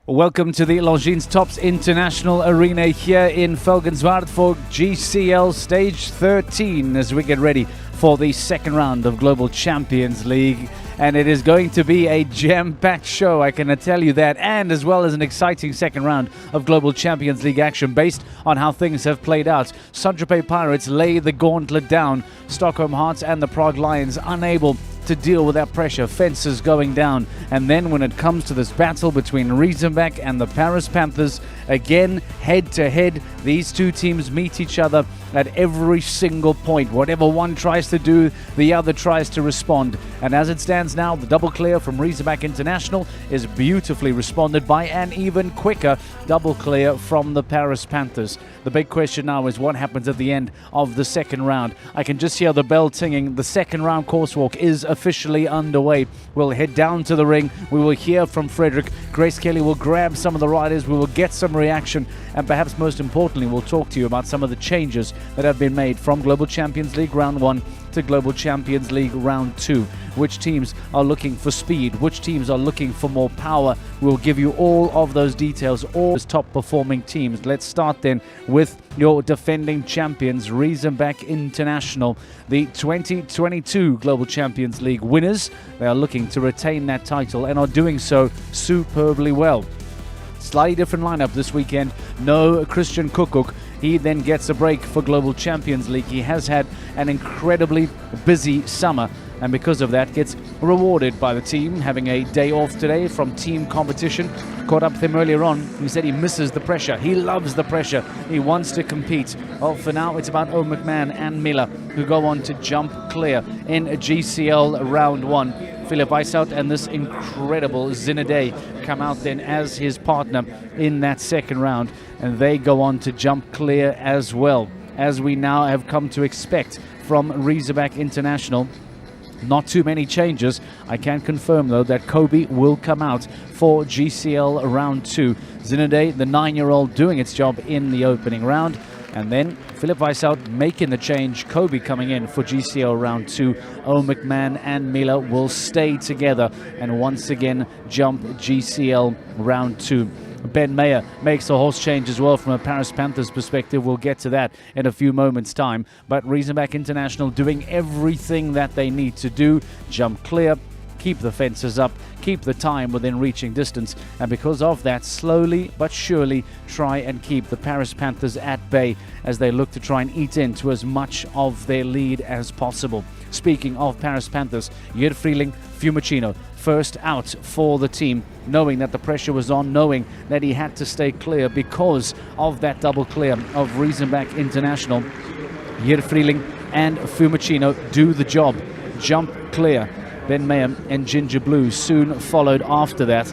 Welcome to the Longines Tops International Arena here in Valkenswaard for GCL Stage 13 as we get ready for the second round of Global Champions League. And it is going to be a jam-packed show, I can tell you that, and as well as an exciting second round of Global Champions League action based on how things have played out. Saint-Tropez Pirates lay the gauntlet down. Stockholm Hearts and the Prague Lions unable to deal with that pressure, fences going down. And then when it comes to this battle between Riesenbeck and the Paris Panthers, again, head to head, these two teams meet each other at every single point. Whatever one tries to do, the other tries to respond. And as it stands now, the double clear from Riesenbeck International is beautifully responded by, an even quicker double clear from the Paris Panthers. The big question now is what happens at the end of the second round. I can just hear the bell tinging. The second round course walk is officially underway. We'll head down to the ring. We will hear from Frederick. Grace Kelly will grab some of the riders. We will get some reaction. And perhaps most importantly, we'll talk to you about some of the changes that have been made from Global Champions League Round 1 to Global Champions League Round 2. Which teams are looking for speed? Which teams are looking for more power? We'll give you all of those details, all those top performing teams. Let's start then with your defending champions, Riesenbeck International, the 2022 Global Champions League winners. They are looking to retain that title and are doing so superbly well. Slightly different lineup this weekend. No Christian Kukuk. He then gets a break for Global Champions League. He has had an incredibly busy summer, and because of that gets rewarded by the team, having a day off today from team competition. Caught up with him earlier on. He said he misses the pressure. He loves the pressure. He wants to compete. Well, for now, it's about Owen McMahon and Miller who go on to jump clear in GCL Round 1. Philip Weishout and this incredible Zinedine come out then as his partner in that second round, and they go on to jump clear as well, as we now have come to expect from Riesenbeck International. Not too many changes. I can confirm, though, that Kobe will come out for GCL Round 2. Zinedine, the 9-year-old, doing its job in the opening round. And then Philip Weishout making the change. Kobe coming in for GCL Round 2. Owen McMahon and Miller will stay together and once again jump GCL Round 2. Ben Mayer makes a horse change as well from a Paris Panthers perspective. We'll get to that in a few moments' time. But Riesenbeck International doing everything that they need to do. Jump clear, keep the fences up, keep the time within reaching distance, and because of that, slowly but surely try and keep the Paris Panthers at bay as they look to try and eat into as much of their lead as possible. Speaking of Paris Panthers, Jurfriling Fiumicino first out for the team, knowing that the pressure was on, knowing that he had to stay clear because of that double clear of Riesenbeck International. Jurfriling and Fiumicino do the job, jump clear. Ben Mayer and Ginger Blue soon followed after that.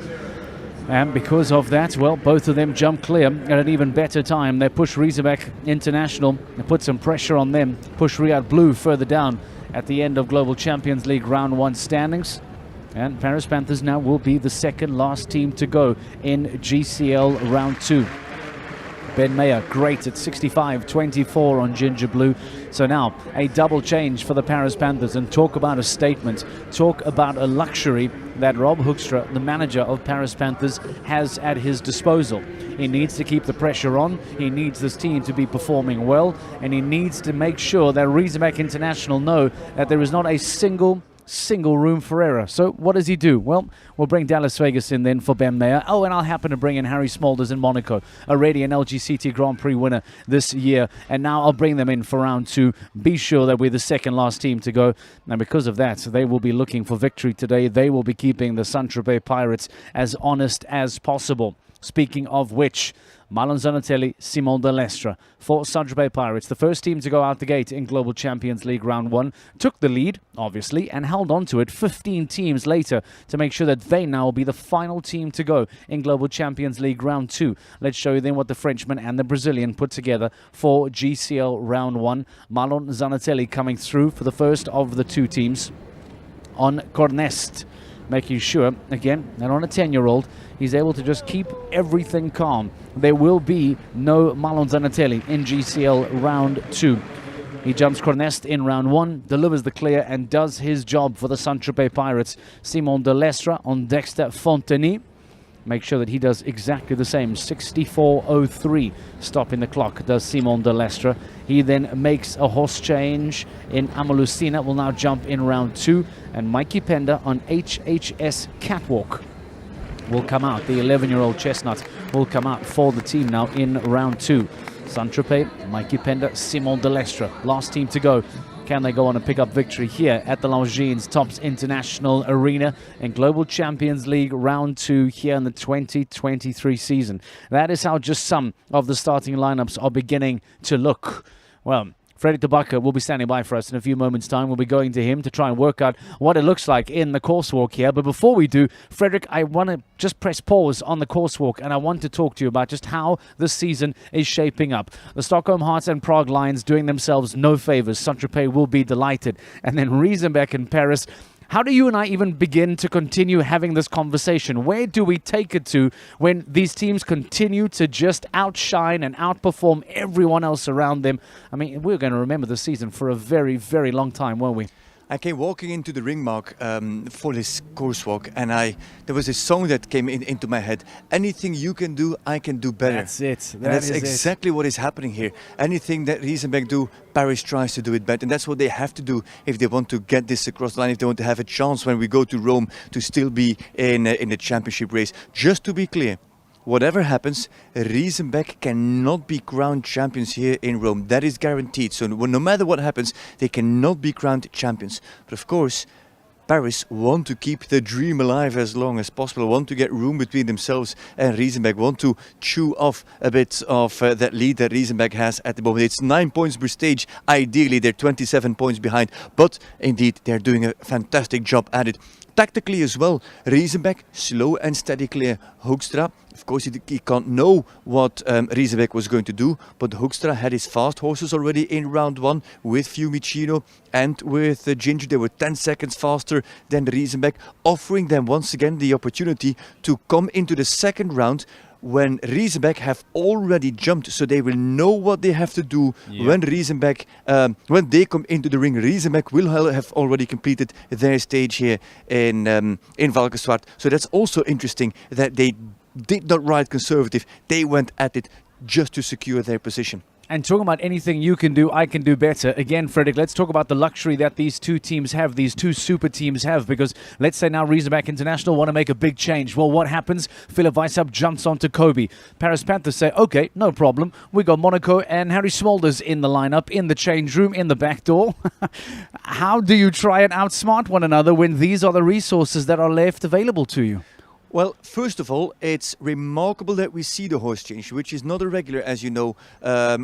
And because of that, well, both of them jump clear at an even better time. They push Riesenbeck International and put some pressure on them, push Riyadh Blue further down at the end of Global Champions League Round 1 standings. And Paris Panthers now will be the second last team to go in GCL Round 2. Ben Mayer, great at 65-24 on Ginger Blue. So now a double change for the Paris Panthers, and talk about a statement, talk about a luxury that Rob Hoekstra, the manager of Paris Panthers, has at his disposal. He needs to keep the pressure on, he needs this team to be performing well, and he needs to make sure that Riesenbeck International know that there is not a single room for error. So what does he do? Well, we'll bring Dallas Vegas in then for Ben Mayer. Oh, and I'll happen to bring in Harry Smolders in Monaco, already an LGCT Grand Prix winner this year. And now I'll bring them in for round 2. Be sure that we're the second last team to go. And because of that, they will be looking for victory today. They will be keeping the Saint-Tropez Pirates as honest as possible. Speaking of which, Marlon Zanatelli, Simon de Lestre for Saint-Tropez Pirates, the first team to go out the gate in Global Champions League Round 1, took the lead, obviously, and held on to it 15 teams later to make sure that they now will be the final team to go in Global Champions League Round 2. Let's show you then what the Frenchman and the Brazilian put together for GCL Round 1. Marlon Zanatelli coming through for the first of the two teams on Cornest, making sure, again, that on a 10-year-old, he's able to just keep everything calm. There will be no Marlon Zanatelli in GCL Round 2. He jumps Cornest in Round 1, delivers the clear, and does his job for the Saint-Tropez Pirates. Simon de Lestre on Dexter Fontenay. make sure that he does exactly the same. 64.03 stopping the clock does Simon de Lestre. He then makes a horse change in Amalucina, will now jump in round 2, and Mikey Pender on HHS Catwalk will come out. The 11-year-old chestnut will come out for the team now in round 2. Saint-Tropez, Mikey Pender, Simon de Lestre, last team to go. Can they go on and pick up victory here at the Longines Tops International Arena in Global Champions League Round 2 here in the 2023 season? That is how just some of the starting lineups are beginning to look. Well, Frederick de Backer will be standing by for us in a few moments' time. We'll be going to him to try and work out what it looks like in the course walk here. But before we do, Frederick, I want to just press pause on the course walk, and I want to talk to you about just how the season is shaping up. The Stockholm Hearts and Prague Lions doing themselves no favors. Saint-Tropez will be delighted. And then Riesenbeck and Paris. How do you and I even begin to continue having this conversation? Where do we take it to when these teams continue to just outshine and outperform everyone else around them? I mean, we're going to remember the season for a very, very long time, won't we? I came walking into the ring, Mark, for this course walk, and there was a song that came into my head. Anything you can do, I can do better. That's it. That's exactly what is happening here. Anything that Riesenbeck do, Paris tries to do it better, and that's what they have to do if they want to get this across the line, if they want to have a chance when we go to Rome to still be in the championship race. Just to be clear, whatever happens, Riesenbeck cannot be crowned champions here in Rome. That is guaranteed. So no matter what happens, they cannot be crowned champions. But of course, Paris want to keep the dream alive as long as possible, want to get room between themselves and Riesenbeck, want to chew off a bit of that lead that Riesenbeck has at the moment. It's 9 points per stage. Ideally, they're 27 points behind. But indeed, they're doing a fantastic job at it. Tactically as well, Riesenbeck, slow and steady clear. Hoekstra, of course, he can't know what Riesenbeck was going to do, but Hoekstra had his fast horses already in round 1 with Fiumicino and with Ginger. They were 10 seconds faster than Riesenbeck, offering them once again the opportunity to come into the second round when Riesenbeck have already jumped, so they will know what they have to do when Riesenbeck, when they come into the ring. Riesenbeck will have already completed their stage here in Valkenswaard. So that's also interesting that they did not ride conservative. They went at it just to secure their position. And talking about anything you can do, I can do better. Again, Frederick, let's talk about the luxury that these two teams have, these two super teams have, because let's say now Riesenbeck International want to make a big change. Well, what happens? Philip Weishaupt jumps onto Kobe. Paris Panthers say, okay, no problem. We got Monaco and Harry Smulders in the lineup, in the change room, in the back door. How do you try and outsmart one another when these are the resources that are left available to you? Well, first of all, it's remarkable that we see the horse change, which is not a regular, as you know,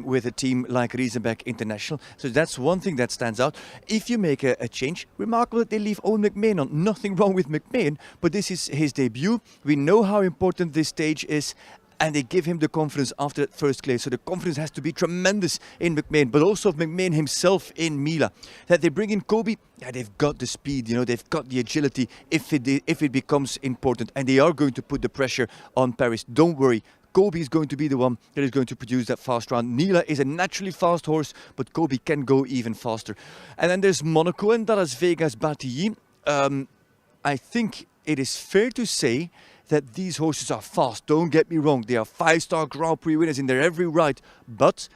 with a team like Riesenbeck International. So that's one thing that stands out. If you make a change, remarkable that they leave Owen McMahon on. Nothing wrong with McMahon, but this is his debut. We know how important this stage is. And they give him the confidence after that first clay. So the confidence has to be tremendous in McMahon, but also of McMahon himself in Mila. That they bring in Kobe, yeah, they've got the speed, they've got the agility if it becomes important. And they are going to put the pressure on Paris. Don't worry. Kobe is going to be the one that is going to produce that fast round. Nila is a naturally fast horse, but Kobe can go even faster. And then there's Monaco and Las Vegas Batilly. I think it is fair to say that these horses are fast. Don't get me wrong. They are 5-star Grand Prix winners in their every right. But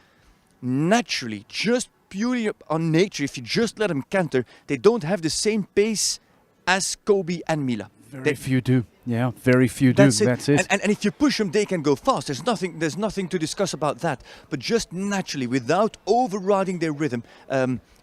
naturally, just purely on nature, if you just let them canter, they don't have the same pace as Kobe and Mila. Very few do. Yeah, very few do. That's it. And if you push them, they can go fast. There's nothing to discuss about that. But just naturally, without overriding their rhythm,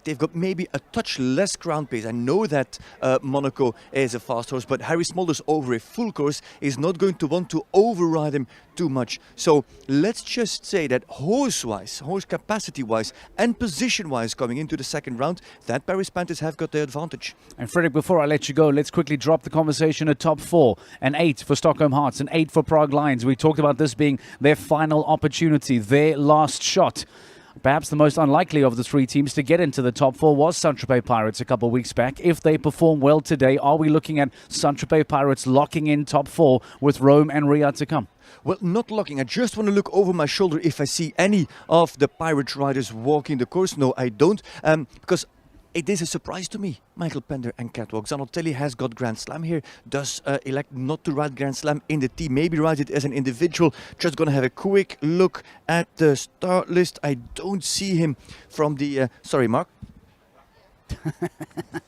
they've got maybe a touch less ground pace. I know that Monaco is a fast horse, but Harry Smulders over a full course is not going to want to override him too much. So let's just say that horse-wise, horse capacity-wise and position-wise coming into the second round, that Paris Panthers have got the advantage. And Frederick, before I let you go, let's quickly drop the conversation at top 4. An 8 for Stockholm Hearts, an 8 for Prague Lions. We talked about this being their final opportunity, their last shot. Perhaps the most unlikely of the three teams to get into the top 4 was Saint-Tropez Pirates a couple of weeks back. If they perform well today, are we looking at Saint-Tropez Pirates locking in top 4 with Rome and Riyadh to come? Well, not locking. I just want to look over my shoulder if I see any of the Pirate riders walking the course. No, I don't. Because it is a surprise to me. Michael Pender and Catwalk. Zanotelli has got Grand Slam here, does elect not to ride Grand Slam in the team, maybe rides it as an individual. Just going to have a quick look at the start list. I don't see him from the... sorry, Mark.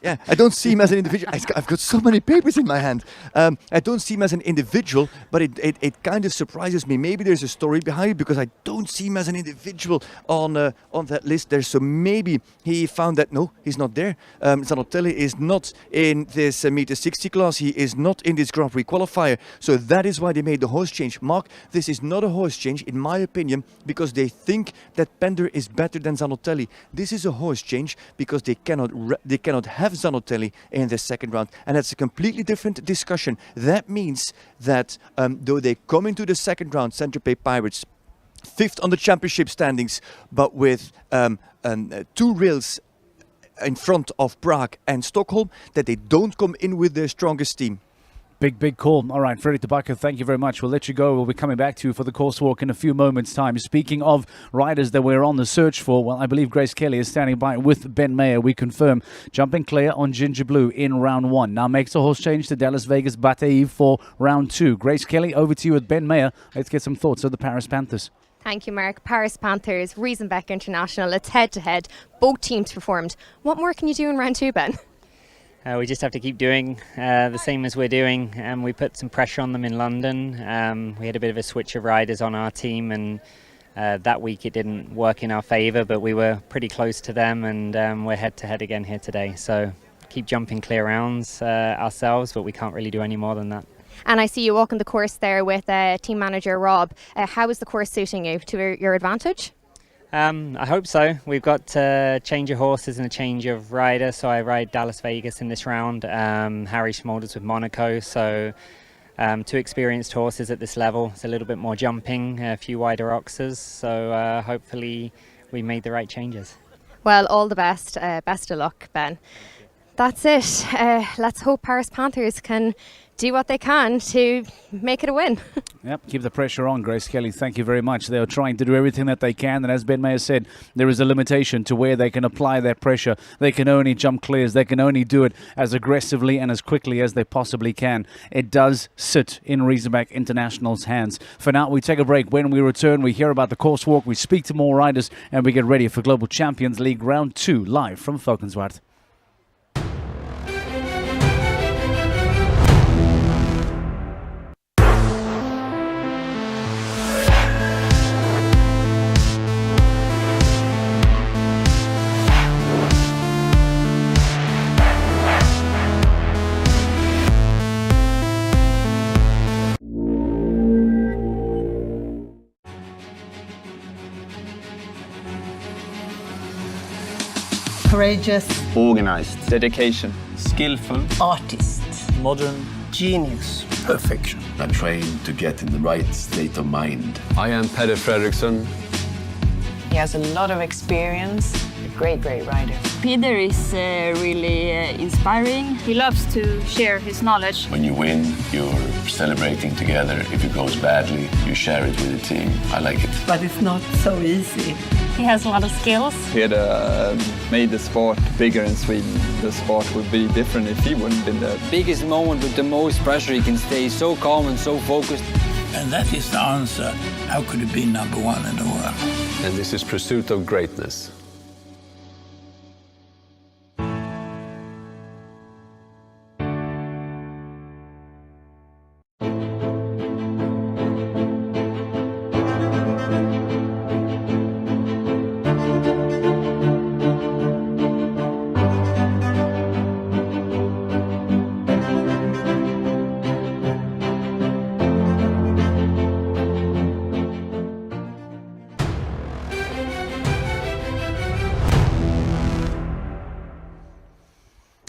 Yeah, I don't see him as an individual. I've got so many papers in my hand. I don't see him as an individual, but it kind of surprises me. Maybe there's a story behind it, because I don't see him as an individual on that list there. So maybe he found that, no, he's not there. Zanotelli is not in this meter 60 class. He is not in this Grand Prix qualifier. So that is why they made the horse change. Mark, this is not a horse change, in my opinion, because they think that Pender is better than Zanotelli. This is a horse change because they cannot have Zanotelli in the second round, and that's a completely different discussion. That means that though they come into the second round, Saint-Tropez Pirates 5th on the championship standings, but with 2 rails in front of Prague and Stockholm, that they don't come in with their strongest team. Big call. All right, Fredrik de Backer, thank you very much. We'll let you go. We'll be coming back to you for the course walk in a few moments' time. Speaking of riders that we're on the search for, well, I believe Grace Kelly is standing by with Ben Mayer. We confirm jumping clear on Ginger Blue in round 1. Now makes a horse change to Dallas Vegas Bataille for round 2. Grace Kelly, over to you with Ben Mayer. Let's get some thoughts of the Paris Panthers. Thank you, Mark. Paris Panthers, Riesenbeck International. It's head-to-head. Both teams performed. What more can you do in round 2, Ben? We just have to keep doing the same as we're doing. We put some pressure on them in London. We had a bit of a switch of riders on our team, and that week it didn't work in our favour, but we were pretty close to them, and we're head-to-head again here today. So keep jumping clear rounds ourselves, but we can't really do any more than that. And I see you walking the course there with team manager Rob. How is the course suiting you to your advantage? I hope so. We've got a change of horses and a change of rider. So I ride Dallas Vegas in this round. Harry Schmolders with Monaco. So 2 experienced horses at this level. It's a little bit more jumping, a few wider oxes. So hopefully we made the right changes. Well, all the best. Best of luck, Ben. That's it. Let's hope Paris Panthers can do what they can to make it a win. Yep, keep the pressure on, Grace Kelly. Thank you very much. They are trying to do everything that they can, and as Ben Mayer said, there is a limitation to where they can apply that pressure. They can only jump clears. They can only do it as aggressively and as quickly as they possibly can. It does sit in Riesenbeck International's hands. For now, we take a break. When we return, we hear about the course walk, we speak to more riders, and we get ready for Global Champions League Round 2 live from Valkenswaard. Courageous, organized, dedication, skillful, artist, modern, genius, perfection. I'm trying to get in the right state of mind. I am Peder Fredriksson. He has a lot of experience, a great rider. Peder is really inspiring. He loves to share his knowledge. When you win, you're celebrating together. If it goes badly, you share it with the team. I like it. But it's not so easy. He has a lot of skills. Peder made the sport bigger in Sweden. The sport would be different if he wouldn't have been there. Biggest moment with the most pressure, he can stay so calm and so focused. And that is the answer. How could it be number 1 in the world? And this is pursuit of greatness.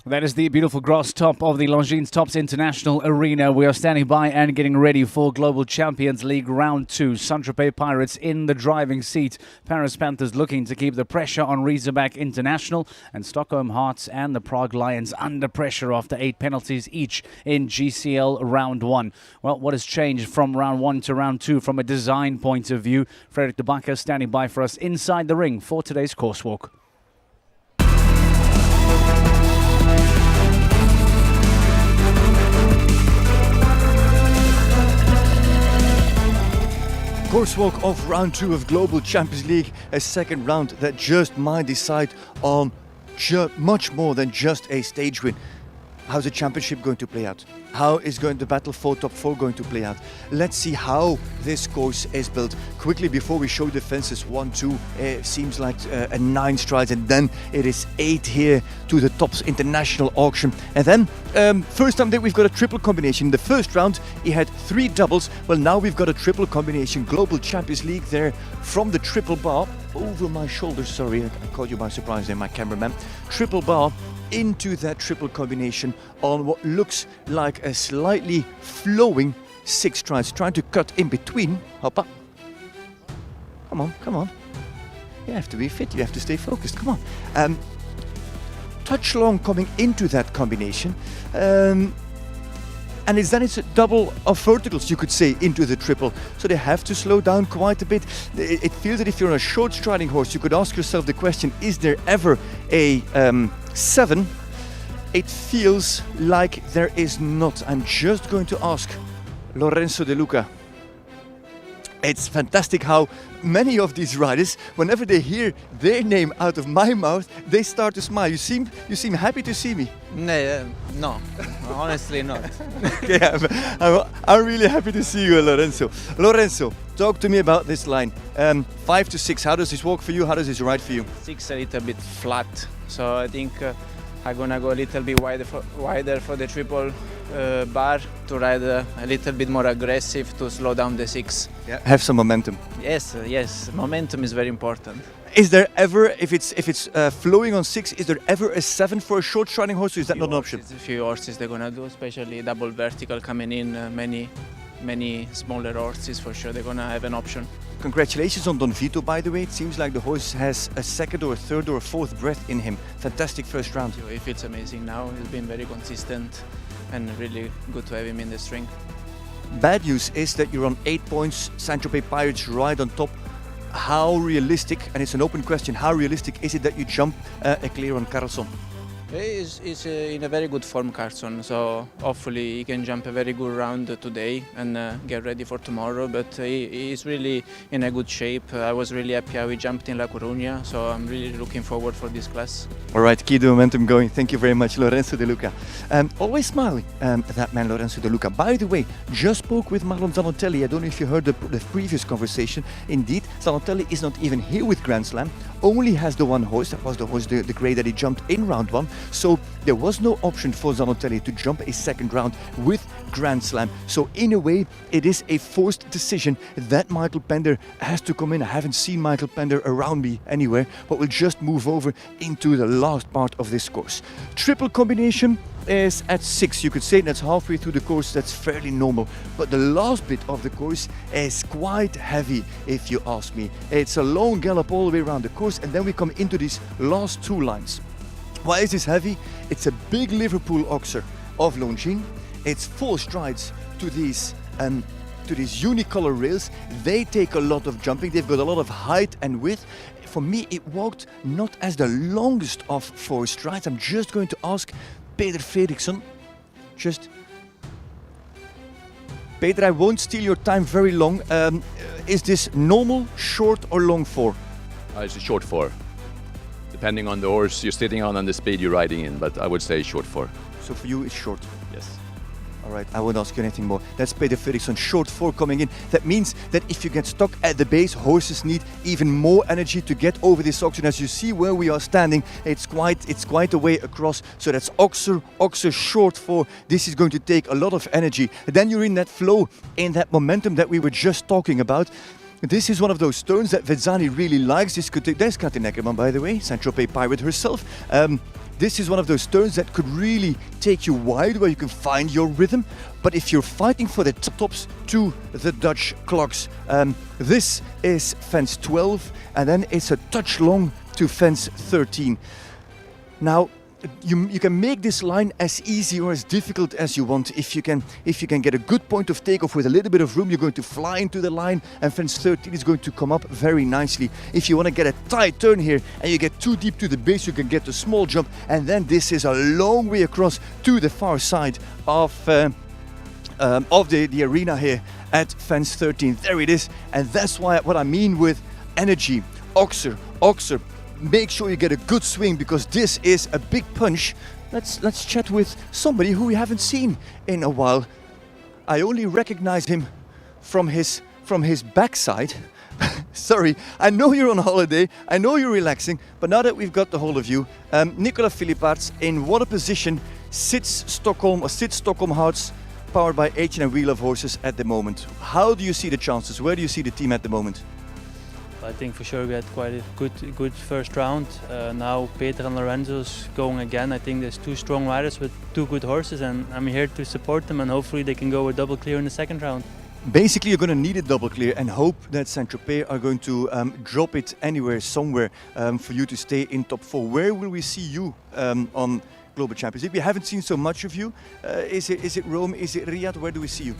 That is the beautiful grass top of the Longines Tops International Arena. We are standing by and getting ready for Global Champions League Round 2. Saint-Tropez Pirates in the driving seat. Paris Panthers looking to keep the pressure on Riesenbeck International. And Stockholm Hearts and the Prague Lions under pressure after 8 penalties each in GCL Round 1. Well, what has changed from Round 1 to Round 2 from a design point of view? Fredrik de Backer standing by for us inside the ring for today's course walk. Course walk of round 2 of Global Champions League, a second round that just might decide on much more than just a stage win. How's the championship going to play out? How is the battle for top 4 going to play out? Let's see how this course is built. Quickly, before we show the fences, 1-2, it seems like a 9 strides, and then it is 8 here to the Tops International auction. And then, first time that we've got a triple combination. In the first round, he had 3 doubles. Well, now we've got a triple combination. Global Champions League there from the triple bar. Over my shoulder, sorry, I caught you by surprise there, my cameraman. Triple bar into that triple combination on what looks like a slightly flowing 6 strides, trying to cut in between. Hoppa. Come on. You have to be fit, you have to stay focused, come on. Touch long coming into that combination. And it's a double of verticals, you could say, into the triple. So they have to slow down quite a bit. It feels that if you're on a short striding horse, you could ask yourself the question, is there ever a 7? It feels like there is not. I'm just going to ask Lorenzo De Luca. It's fantastic how many of these riders, whenever they hear their name out of my mouth, they start to smile. You seem happy to see me. No, honestly not. Okay, I'm really happy to see you, Lorenzo. Lorenzo, talk to me about this line. 5 to 6, how does this walk for you? How does this ride for you? 6 a little bit flat, so I think I'm gonna go a little bit wider for the triple bar to ride a little bit more aggressive to slow down the 6. Yeah, have some momentum. Yes, momentum is very important. Is there ever, if it's flowing on 6, is there ever a 7 for a short striding horse, or is that not an option? A few horses they're gonna do, especially double vertical coming in, many smaller horses for sure they're gonna have an option. Congratulations on Don Vito, by the way. It seems like the horse has a second or a third or a fourth breath in him. Fantastic first round. He feels amazing now. He's been very consistent and really good to have him in the string. Bad news is that you're on 8 points. Saint-Tropez Pirates right on top. How realistic, and it's an open question, how realistic is it that you jump a clear on Carlson? He's in a very good form, Carlson, so hopefully he can jump a very good round today and get ready for tomorrow, but he's really in a good shape. I was really happy how he jumped in La Coruña, so I'm really looking forward for this class. All right, keep the momentum going. Thank you very much, Lorenzo De Luca. Always smiling, that man, Lorenzo De Luca. By the way, just spoke with Marlon Zanotelli. I don't know if you heard the previous conversation. Indeed, Zanotelli is not even here with Grand Slam, only has the one horse. That was the horse, the grey that he jumped in round 1. So there was no option for Zanotelli to jump a second round with Grand Slam. So in a way, it is a forced decision that Michael Pender has to come in. I haven't seen Michael Pender around me anywhere, but we'll just move over into the last part of this course. Triple combination is at 6, you could say. That's halfway through the course. That's fairly normal, but the last bit of the course is quite heavy, if you ask me. It's a long gallop all the way around the course, and then we come into these last 2 lines. Why is this heavy? It's a big Liverpool oxer of Longines. It's 4 strides to these unicolor rails. They take a lot of jumping. They've got a lot of height and width. For me, it walked not as the longest of 4 strides. I'm just going to ask Peter Fredriksson. Peter, I won't steal your time very long. Is this normal, short or long 4? It's a short 4. Depending on the horse you're sitting on and the speed you're riding in, but I would say short 4. So for you it's short? Yes. All right, I won't ask you anything more. That's Peter Fredriksson, short 4 coming in. That means that if you get stuck at the base, horses need even more energy to get over this oxer. As you see where we are standing, it's quite a way across. So that's oxer, short 4. This is going to take a lot of energy. And then you're in that flow, in that momentum that we were just talking about. This is one of those turns that Vezzani really likes. This could take, there's Katin Eckermann, by the way, Saint-Tropez Pirate herself. This is one of those turns that could really take you wide, where you can find your rhythm. But if you're fighting for the tops to the Dutch clocks, this is fence 12, and then it's a touch long to fence 13. Now, you can make this line as easy or as difficult as you want. If you can get a good point of takeoff with a little bit of room, you're going to fly into the line, and fence 13 is going to come up very nicely. If you want to get a tight turn here and you get too deep to the base, you can get a small jump, and then this is a long way across to the far side of of the arena here at Fence 13. There it is, and that's what I mean with energy. Oxer, make sure you get a good swing, because this is a big punch. Let's chat with somebody who we haven't seen in a while. I only recognize him from his backside. Sorry, I know you're on holiday, I know you're relaxing, but now that we've got the whole of you, Nicola Philippaerts, in what a position sits Stockholm Hearts, powered by H&M Wheel of Horses at the moment? How do you see the chances? Where do you see the team at the moment? I think for sure we had quite a good first round. Now Peter and Lorenzo's going again. I think there's two strong riders with two good horses, and I'm here to support them, and hopefully they can go a double clear in the second round. Basically, you're going to need a double clear and hope that Saint-Tropez are going to drop it somewhere for you to stay in top 4. Where will we see you on Global Champions League? We haven't seen so much of you. Is it Rome? Is it Riyadh? Where do we see you?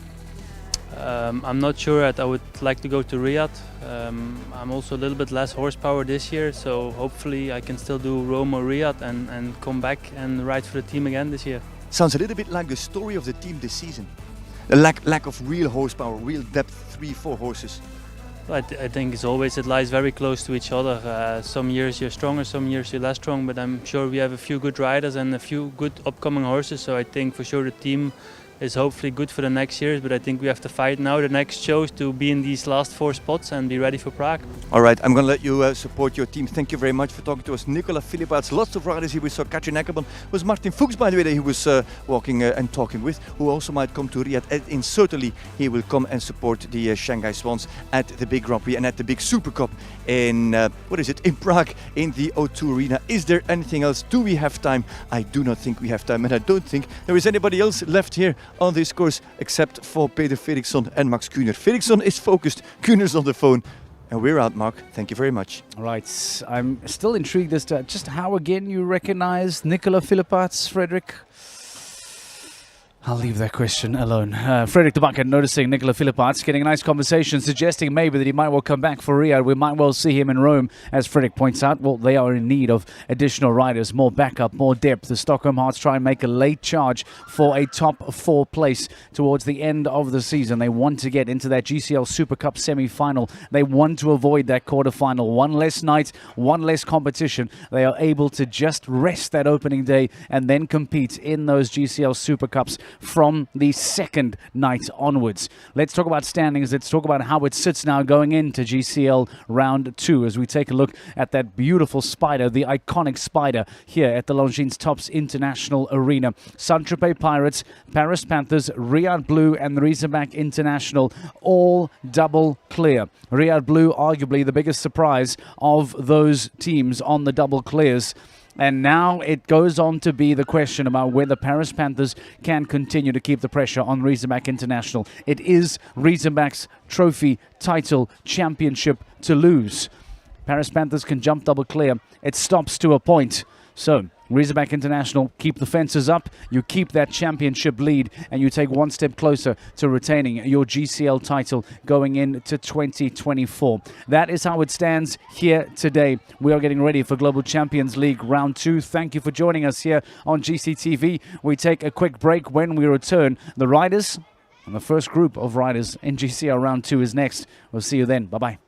I'm not sure yet. I would like to go to Riyadh. I'm also a little bit less horsepower this year, so hopefully I can still do Rome or Riyadh and come back and ride for the team again this year. Sounds a little bit like the story of the team this season. The lack of real horsepower, real depth, 3-4 horses. I think it lies very close to each other. Some years you're stronger, some years you're less strong, but I'm sure we have a few good riders and a few good upcoming horses, so I think for sure the team is hopefully good for the next years, but I think we have to fight now the next shows to be in these last 4 spots and be ready for Prague. All right, I'm going to let you support your team. Thank you very much for talking to us. Nicola Philippaerts, lots of riders here. We saw Katrin Eckerman. Was Martin Fuchs, by the way, that he was walking and talking with, who also might come to Riyadh. And certainly he will come and support the Shanghai Swans at the big Grand Prix and at the big Super Cup in, in Prague, in the O2 Arena. Is there anything else? Do we have time? I do not think we have time, and I don't think there is anybody else left here on this course except for Peter Fredriksson and Max Kuhner. Fredriksson is focused, Kuhner's on the phone, and we're out, Mark. Thank you very much. All right, I'm still intrigued as to just how again you recognize Nicola Philippaerts, Frederick. I'll leave that question alone. Frederick de Backer noticing Nicola Philippaerts, getting a nice conversation, suggesting maybe that he might well come back for Riyadh. We might well see him in Rome, as Frederick points out. Well, they are in need of additional riders, more backup, more depth. The Stockholm Hearts try and make a late charge for a top 4 place towards the end of the season. They want to get into that GCL Super Cup semi-final. They want to avoid that quarter-final. One less night, one less competition. They are able to just rest that opening day and then compete in those GCL Super Cups from the second night onwards. Let's talk about standings. Let's talk about how it sits now going into GCL Round 2 as we take a look at that beautiful spider, the iconic spider here at the Longines Tops International Arena. Saint-Tropez Pirates, Paris Panthers, Riyadh Blue and Riesenbach International all double clear. Riyadh Blue arguably the biggest surprise of those teams on the double clears. And now it goes on to be the question about whether Paris Panthers can continue to keep the pressure on Riesenbach International. It is Riesenbach's trophy, title, championship to lose. Paris Panthers can jump double clear. It stops to a point. So Riesenbach International, keep the fences up, you keep that championship lead, and you take one step closer to retaining your GCL title going into 2024. That is how it stands here today. We are getting ready for Global Champions League Round 2. Thank you for joining us here on GCTV. We take a quick break. When we return, the riders and the first group of riders in GCL Round 2 is next. We'll see you then. Bye-bye.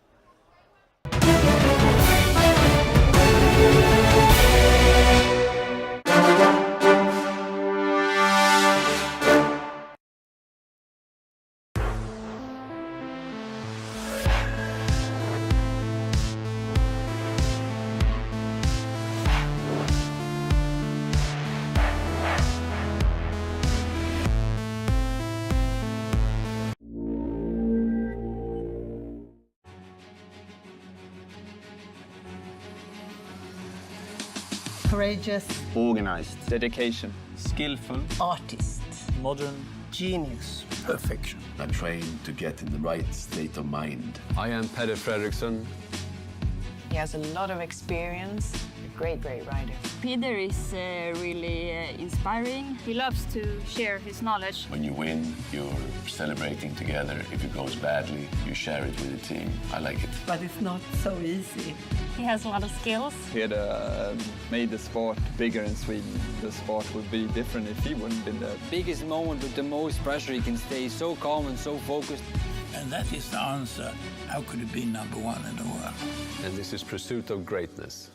Courageous, Organized. Dedication. Skillful. artist, Modern. genius. Perfection. I'm trained to get in the right state of mind. I am Peter Fredriksson. He has a lot of experience, a Great rider. Peter is really inspiring. He loves to share his knowledge. When you win, you're celebrating together. If it goes badly, you share it with the team. I like it. But it's not so easy. He has a lot of skills. He had made the sport bigger in Sweden. The sport would be different if he wouldn't been there. Biggest moment with the most pressure, he can stay so calm and so focused. And that is the answer. How could he be number one in the world? And this is pursuit of greatness.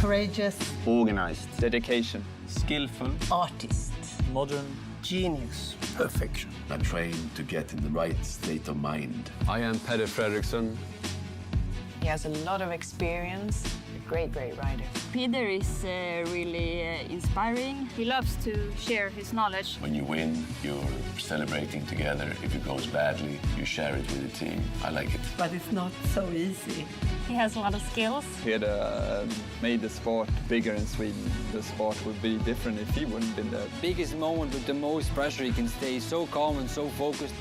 Courageous. Organized. Dedication. Skillful. Artist. Modern. Genius. Perfection. I'm trained to get in the right state of mind. I am Peder Fredriksson. He has a lot of experience. A great rider. Peter is really inspiring. He loves to share his knowledge. When you win, you're celebrating together. If it goes badly, you share it with the team. I like it. But it's not so easy. He has a lot of skills. He had made the sport bigger in Sweden. The sport would be different if he wouldn't been there. Biggest moment with the most pressure, he can stay so calm and so focused.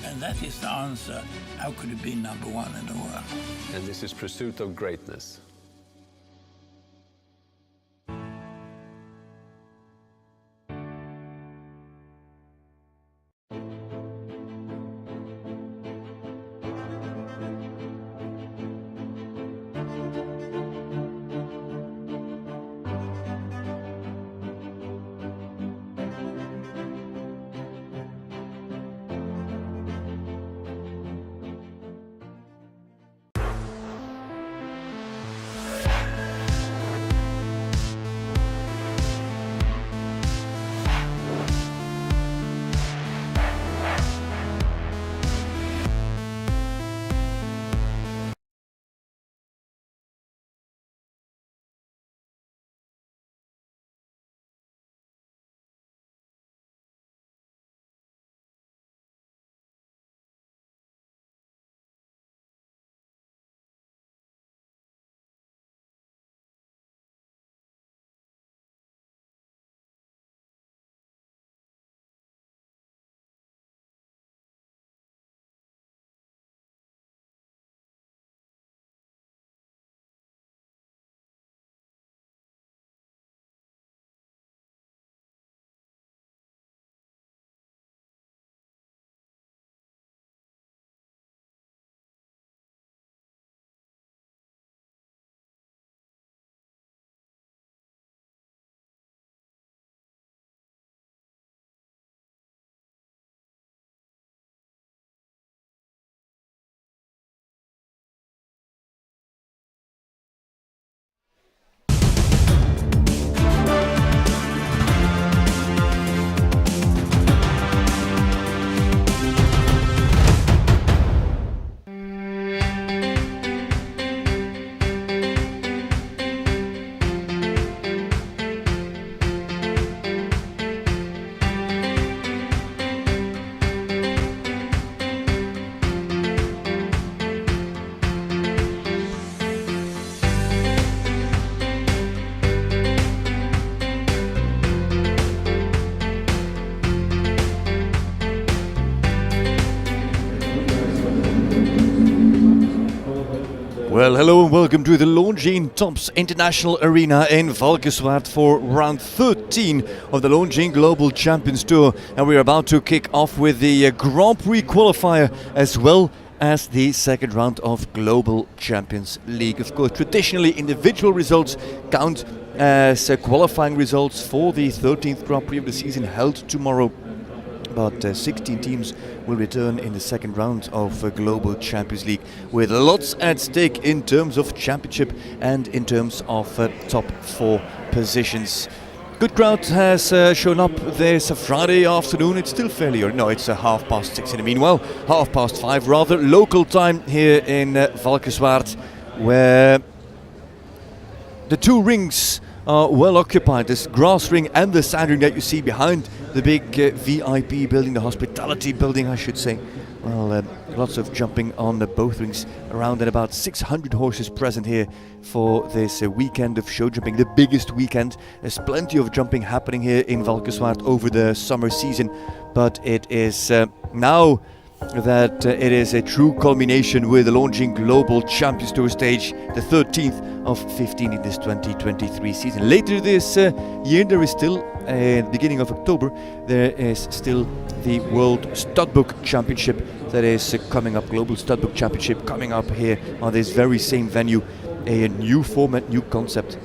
And that is the answer. How could he be number one in the world? And this is pursuit of greatness. Well, hello and welcome to the Longines Tops International Arena in Valkenswaard for round 13 of the Longines Global Champions Tour. And we're about to kick off with the Grand Prix qualifier as well as the second round of Global Champions League. Of course, traditionally individual results count as qualifying results for the 13th Grand Prix of the season held tomorrow. But 16 teams will return in the second round of Global Champions League with lots at stake in terms of championship and in terms of top 4 positions. Good crowd has shown up this Friday afternoon. It's still fairly early. No, it's 6:30 in the meanwhile. 5:30 rather, local time here in Valkenswaard, where the two rings are well occupied. This grass ring and the sand ring that you see behind the big VIP building, the hospitality building I should say. Well, lots of jumping on both rings, around and about 600 horses present here for this weekend of show jumping, the biggest weekend. There's plenty of jumping happening here in Valkenswaard over the summer season, but it is now that it is a true culmination with the Longines Global Champions Tour stage, the 13th of 15 in this 2023 season. Later this year there is still, at the beginning of October, there is still the World Studbook Championship that is coming up, Global Studbook Championship coming up here on this very same venue. A new format, new concept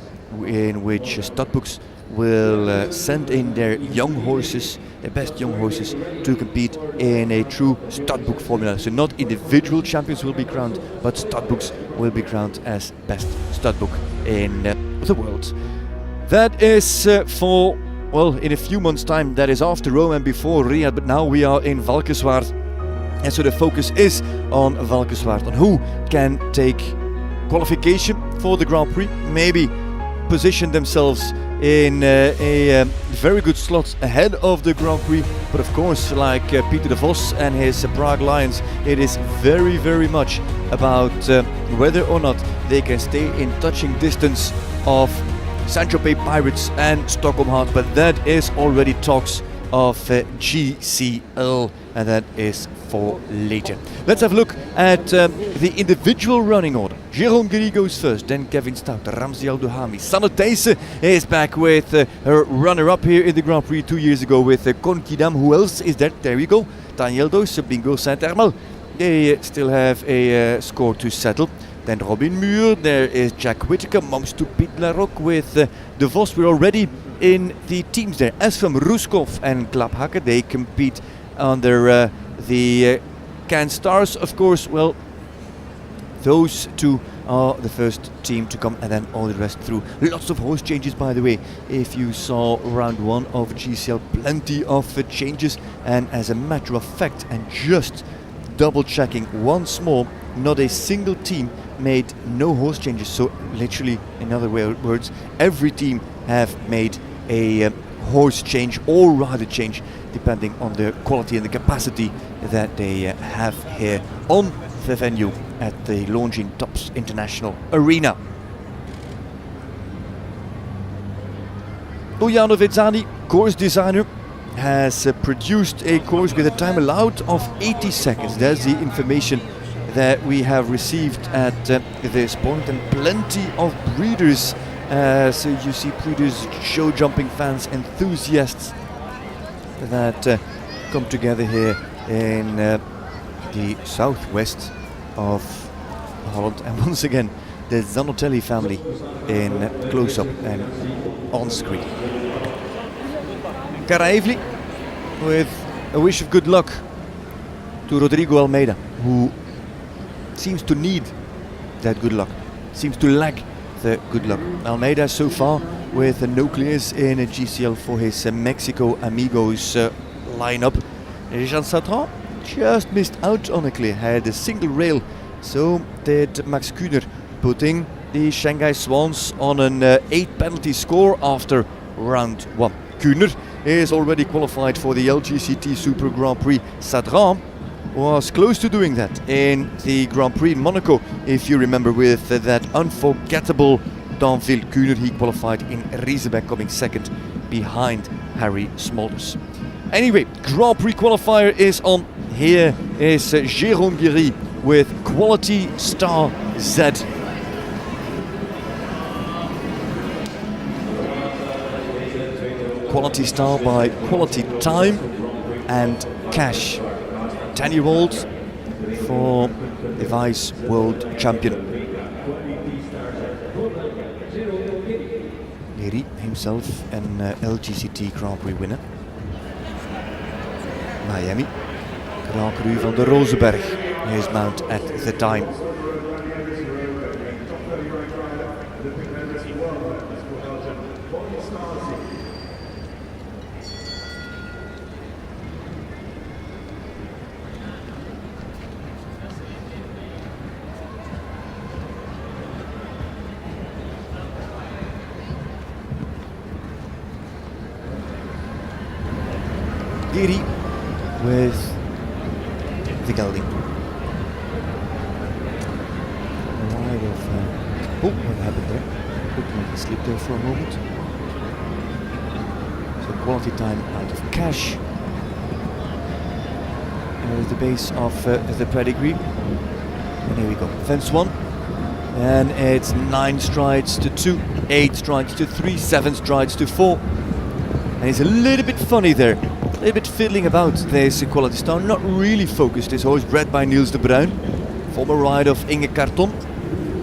in which studbooks will send in their young horses, the best young horses, to compete in a true studbook formula. So not individual champions will be crowned, but studbooks will be crowned as best studbook in the world. That is for, well, in a few months' time. That is after Rome and before Riyadh, but now we are in Valkenswaard. And so the focus is on Valkenswaard, on who can take qualification for the Grand Prix, maybe position themselves in a very good slot ahead of the Grand Prix. But of course, like Peter de Vos and his Prague Lions, it is very, very much about whether or not they can stay in touching distance of Saint-Tropez Pirates and Stockholm Heart. But that is already talks of GCL, and that is for later. Let's have a look at the individual running order. Jérôme Guéry goes first, then Kevin Stout, Ramzi Al-Duhami. Sanne Thijssen is back with her runner-up here in the Grand Prix 2 years ago with Con Quidam. Who else is that? There we go. Daniel Dos, Bingo Saint-Hermel. They still have a score to settle. Then Robin Muir, there is Jack Whittaker, Mamstupid Larocque with De Vos. We're already in the teams there. As from Ruskov and Klaphakker, they compete under the Can Stars, of course. Well, those two are the first team to come, and then all the rest through. Lots of horse changes, by the way. If you saw round 1 of GCL, plenty of changes. And as a matter of fact, and just double checking once more, not a single team made no horse changes. So literally, in other words, every team have made a horse change or rider change, depending on the quality and the capacity that they have here on the venue at the Longines Tops International Arena. Ujano Vizani, course designer, has produced a course with a time allowed of 80 seconds. That's the information that we have received at this point, and plenty of breeders. So you see breeders, show jumping fans, enthusiasts that come together here in the southwest of Holland. And once again, the Zanotelli family in close-up and on screen. Caraevli with a wish of good luck to Rodrigo Almeida, who seems to need that good luck, seems to lack the good luck. Almeida so far with no clears in a GCL for his Mexico Amigos lineup. Jean Satran just missed out on a clear, had a single rail, so did Max Kühner, putting the Shanghai Swans on an 8 penalty score after round 1. Kühner is already qualified for the LGCT Super Grand Prix. Satran was close to doing that in the Grand Prix in Monaco, if you remember, with that unforgettable Danville. Kühner, he qualified in Riesebeck, coming second behind Harry Smulders. Anyway, Grand Prix qualifier is on. Here is Jérôme Guéry with Quality Star Z quality style by quality time and cash. 10-year-old for the vice world champion. Geri himself an LGCT Grand Prix winner. Miami. Grand Cru van de Rozenberg, his mount at the time. Geri with the gelding. Wide of oh, what happened there? Looking like he slipped there for a moment. So quality time out of cash. The base of the pedigree. And here we go. Fence 1. And it's 9 strides to 2, 8 strides to 3, 7 strides to 4. And he's a little bit funny there. A little bit fiddling about this quality star, not really focused. This horse bred by Niels de Bruin, former rider of Inge Carton.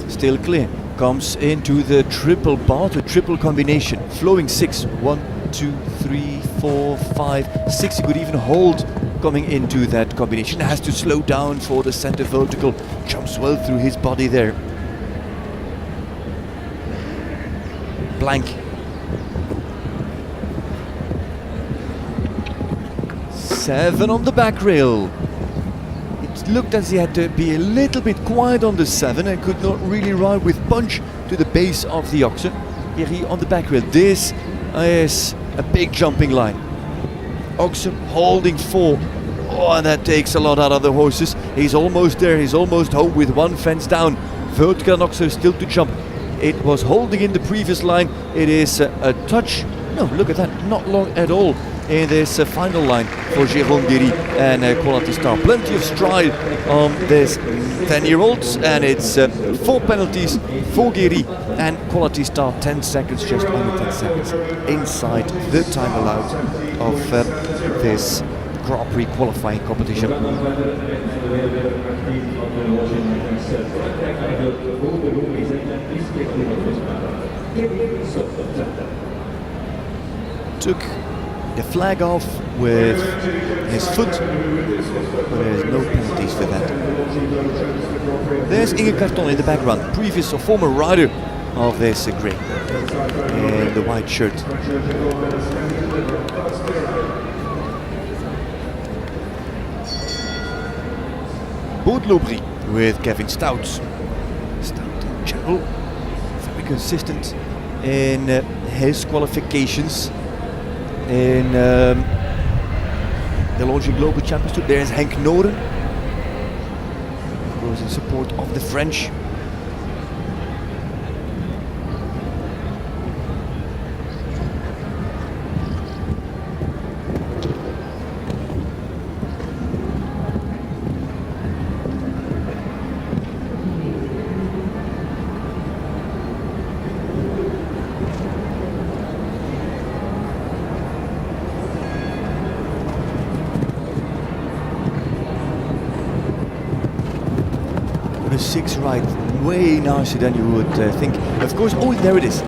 Still clear, comes into the triple bar, the triple combination, flowing 6, 1, 2, 3, 4, 5, 6. He could even hold coming into that combination. Has to slow down for the center vertical, jumps well through his body there. Blank. 7 on the back rail. It looked as he had to be a little bit quiet on the 7 and could not really ride with punch to the base of the oxen. Here on the back rail. This is a big jumping line. Oxen holding 4. Oh, and that takes a lot out of the horses. He's almost there. He's almost home with 1 fence down. Vertical and Oxen still to jump. It was holding in the previous line. It is a touch. No, look at that. Not long at all in this final line for Jérôme Geri and Quality Star. Plenty of stride on this 10-year-old, and it's 4 penalties for Geri and Quality Star. 10 seconds, just under 10 seconds inside the time allowed of this Grand Prix qualifying competition. Took the flag off with his foot, but there's no penalties for that. There's Inge Carton in the background, previous or former rider of this grey in the white shirt. Baudelaubry with Kevin Stout. Stout in general, very consistent in his qualifications. In the launching Global Championship, there's Henk Noren, of course in support of the French. A 6 right, way nicer than you would think. Of course, oh, there it is.